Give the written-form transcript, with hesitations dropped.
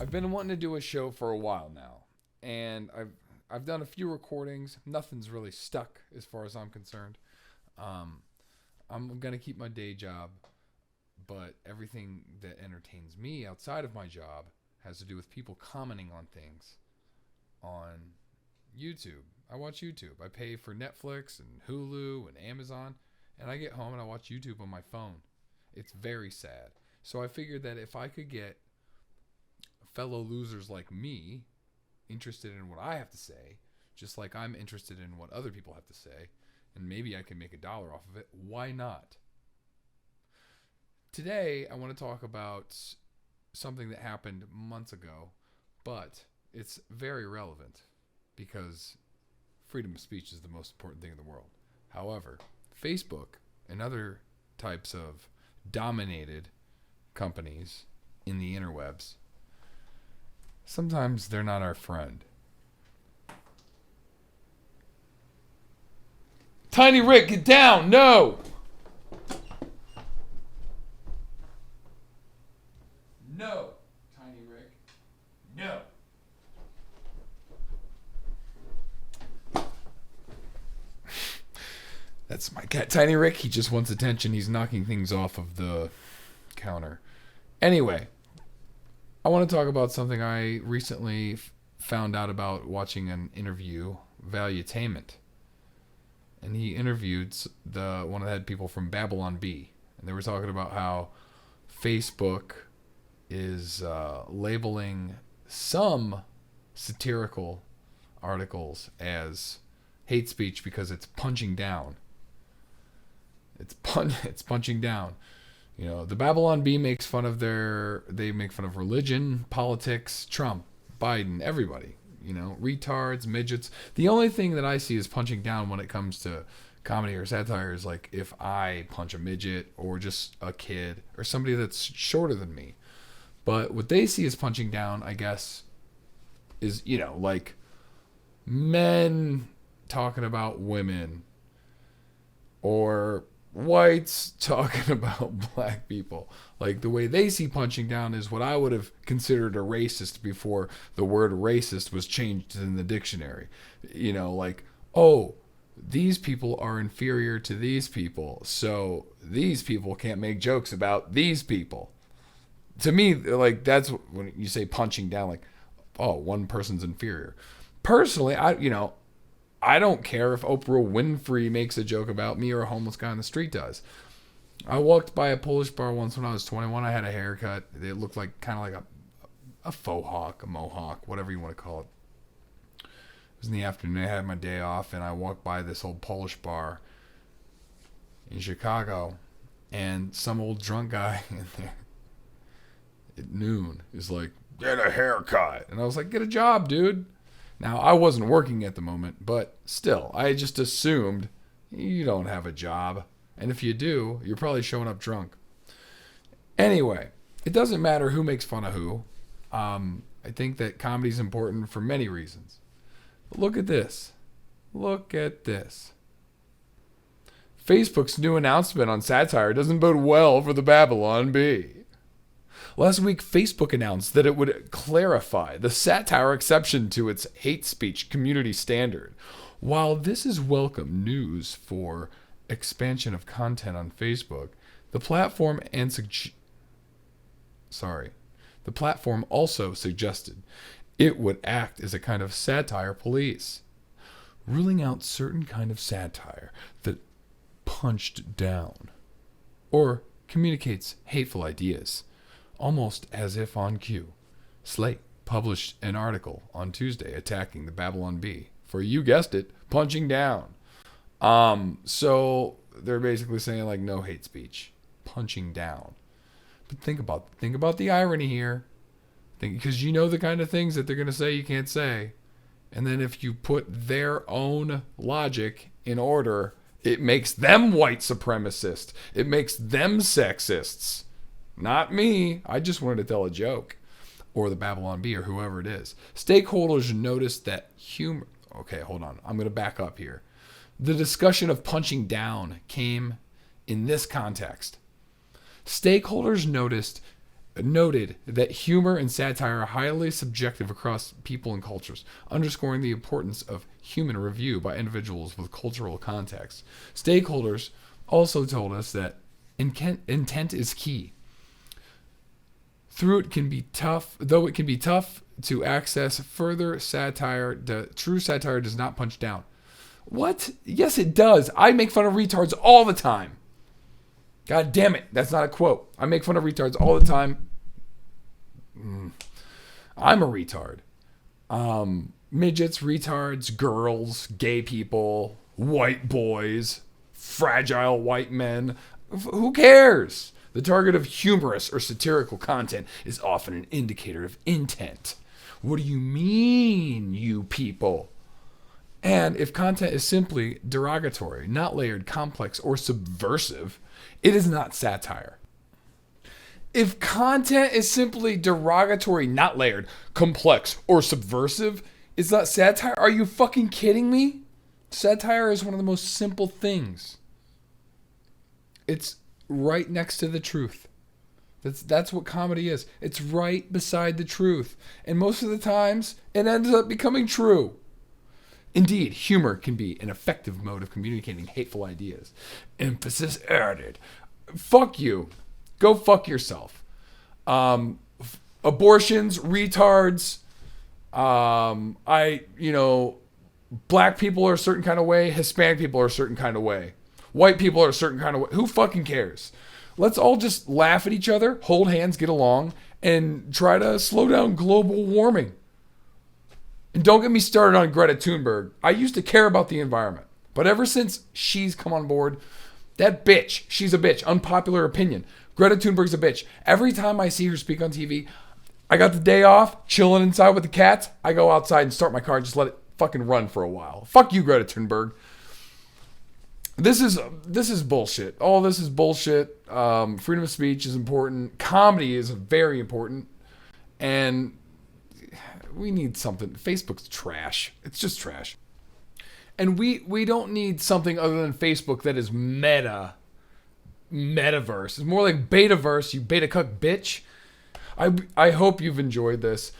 I've been wanting to do a show for a while now, and I've done a few recordings. Nothing's really stuck as far as I'm concerned. Um, I'm gonna keep my day job, but everything that entertains me outside of my job has to do with people commenting on things on YouTube. I watch YouTube. I pay for Netflix and Hulu and Amazon, and I get home and I watch YouTube on my phone. It's very sad. So I figured that if I could get fellow losers like me interested in what I have to say, just like I'm interested in what other people have to say, and maybe I can make $1 off of it, why not? Today, I want to talk about something that happened months ago, but it's very relevant because freedom of speech is the most important thing in the world. However, Facebook and other types of dominated companies in the interwebs, sometimes they're not our friend. Tiny Rick, get down! No! No, Tiny Rick. No. That's my cat, Tiny Rick. He just wants attention. He's knocking things off of the counter. Anyway, I want to talk about something I recently found out about watching an interview, Valuetainment. And he interviewed one of the head people from Babylon Bee. And they were talking about how Facebook is labeling some satirical articles as hate speech because it's punching down. It's punching down. You know, the Babylon Bee makes fun of religion, politics, Trump, Biden, everybody. You know, retards, midgets. The only thing that I see is punching down when it comes to comedy or satire is like if I punch a midget or just a kid or somebody that's shorter than me. But what they see as punching down, I guess, is, you know, like men talking about women or whites talking about black people. Like the way they see punching down is what I would have considered a racist before the word racist was changed in the dictionary. You know, like, oh, these people are inferior to these people, so these people can't make jokes about these people. To me, like, that's when you say punching down, like, oh, one person's inferior. Personally, I don't care if Oprah Winfrey makes a joke about me or a homeless guy on the street does. I walked by a Polish bar once when I was 21. I had a haircut. It looked like kind of like a faux hawk, a mohawk, whatever you want to call it. It was in the afternoon. I had my day off, and I walked by this old Polish bar in Chicago, and some old drunk guy in there at noon is like, get a haircut. And I was like, get a job, dude. Now, I wasn't working at the moment, but still, I just assumed you don't have a job. And if you do, you're probably showing up drunk. Anyway, it doesn't matter who makes fun of who. I think that comedy is important for many reasons. But look at this. Look at this. Facebook's new announcement on satire doesn't bode well for the Babylon Bee. Last week, Facebook announced that it would clarify the satire exception to its hate speech community standard. While this is welcome news for expansion of content on Facebook, the platform also suggested it would act as a kind of satire police, ruling out certain kind of satire that punched down or communicates hateful ideas. Almost as if on cue, Slate published an article on Tuesday attacking the Babylon Bee for, you guessed it, punching down. So they're basically saying like no hate speech, punching down. But think about the irony here, because you know the kind of things that they're gonna say you can't say, and then if you put their own logic in order, it makes them white supremacists. It makes them sexists. Not me. I just wanted to tell a joke. Or the Babylon Bee or whoever it is. Stakeholders noticed that humor... Okay, hold on. I'm going to back up here. The discussion of punching down came in this context. Stakeholders noticed noted that humor and satire are highly subjective across people and cultures, underscoring the importance of human review by individuals with cultural context. Stakeholders also told us that intent is key. Though it can be tough to access further satire, true satire does not punch down. What? Yes, it does. I make fun of retards all the time. God damn it. That's not a quote. I make fun of retards all the time. I'm a retard. Midgets, retards, girls, gay people, white boys, fragile white men. Who cares? The target of humorous or satirical content is often an indicator of intent. What do you mean, you people? And if content is simply derogatory, not layered, complex, or subversive, it is not satire. If content is simply derogatory, not layered, complex, or subversive, it's not satire? Are you fucking kidding me? Satire is one of the most simple things. It's right next to the truth. That's what comedy is. It's right beside the truth. And most of the times, it ends up becoming true. Indeed, humor can be an effective mode of communicating hateful ideas. Emphasis added. Fuck you. Go fuck yourself. Abortions, retards. Black people are a certain kind of way. Hispanic people are a certain kind of way. White people are a certain kind of way. Who fucking cares? Let's all just laugh at each other, hold hands, get along, and try to slow down global warming. And don't get me started on Greta Thunberg. I used to care about the environment. But ever since she's come on board, that bitch, she's a bitch. Unpopular opinion. Greta Thunberg's a bitch. Every time I see her speak on TV, I got the day off, chilling inside with the cats. I go outside and start my car and just let it fucking run for a while. Fuck you, Greta Thunberg. This is bullshit. All this is bullshit. Freedom of speech is important. Comedy is very important. And we need something. Facebook's trash. It's just trash. And we don't need something other than Facebook that is metaverse. It's more like betaverse, you beta cuck bitch. I hope you've enjoyed this.